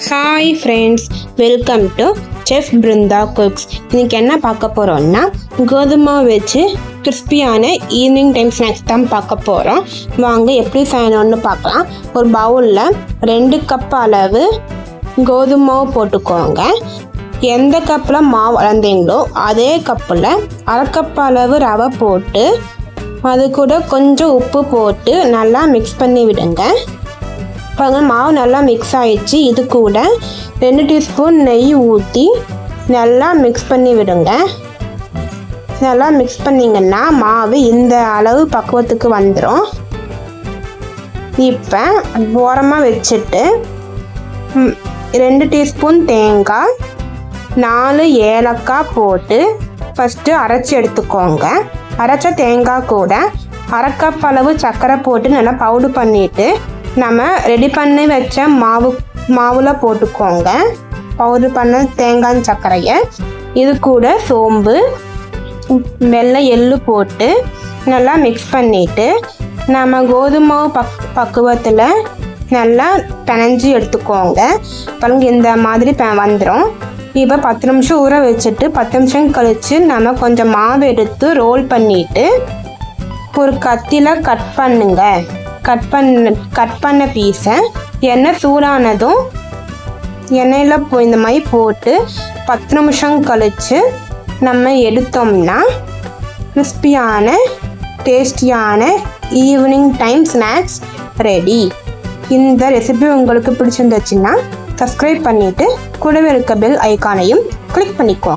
Hi friends, welcome to chef Brinda cooks. இன்றைக்கி என்ன பார்க்க போகிறோம்னா கோதுமை வச்சு கிறிஸ்பியான ஈவினிங் டைம் ஸ்நாக்ஸ் தான் பார்க்க போகிறோம். வாங்க எப்படி செய்யணும்னு பார்க்கலாம். ஒரு பவுலில் 2 கப் அளவு கோதுமை மாவு போட்டுக்கோங்க. எந்த கப்பில் மாவு அளந்தீங்களோ அதே கப்பில் 1/2 கப் அளவு ரவை போட்டு அது கூட கொஞ்சம் உப்பு போட்டு நல்லா மிக்ஸ் பண்ணி விடுங்க. பாருங்கள், மாவு நல்லா மிக்ஸ் ஆகிடுச்சு. இது கூட 2 டீஸ்பூன் நெய் ஊற்றி நல்லா மிக்ஸ் பண்ணி விடுங்க. நல்லா மிக்ஸ் பண்ணிங்கன்னா மாவு இந்த அளவு பக்குவத்துக்கு வந்துடும். இப்போ ஓரமாக வச்சுட்டு 2 டீஸ்பூன் தேங்காய், 4 ஏலக்காய் போட்டு ஃபஸ்ட்டு அரைச்சி எடுத்துக்கோங்க. அரைச்ச தேங்காய் கூட 1/2 கப் அளவு சர்க்கரை போட்டு நல்லா பவுடர் பண்ணிவிட்டு நம்ம ரெடி பண்ணி வச்ச மாவில் போட்டுக்கோங்க. பவுடர் பண்ண தேங்காய் சர்க்கரையை இது கூட சோம்பு, வெள்ளை எள்ளு போட்டு நல்லா மிக்ஸ் பண்ணிவிட்டு நம்ம கோதுமை பக்குவத்தில் நல்லா பிணைஞ்சி எடுத்துக்கோங்க. பாருங்க, இந்த மாதிரி வந்துடும். இப்போ 10 நிமிஷம் ஊற வச்சுட்டு 10 நிமிஷம் கழித்து நம்ம கொஞ்சம் மாவு எடுத்து ரோல் பண்ணிவிட்டு ஒரு கத்தியில் கட் பண்ணுங்க. கட் பண்ண பீஸை எண்ணெய் சூடானதும் எண்ணெயில் இந்த மாதிரி போட்டு 10 நிமிஷம் கழித்து நம்ம எடுத்தோம்னா கிறிஸ்பியான டேஸ்டியான ஈவினிங் டைம் ஸ்நாக்ஸ் ரெடி. இந்த ரெசிபி உங்களுக்கு பிடிச்சிருந்துச்சுன்னா சப்ஸ்கிரைப் பண்ணிவிட்டு கூடவே இருக்க பெல் ஐக்கானையும் கிளிக் பண்ணிக்கோ.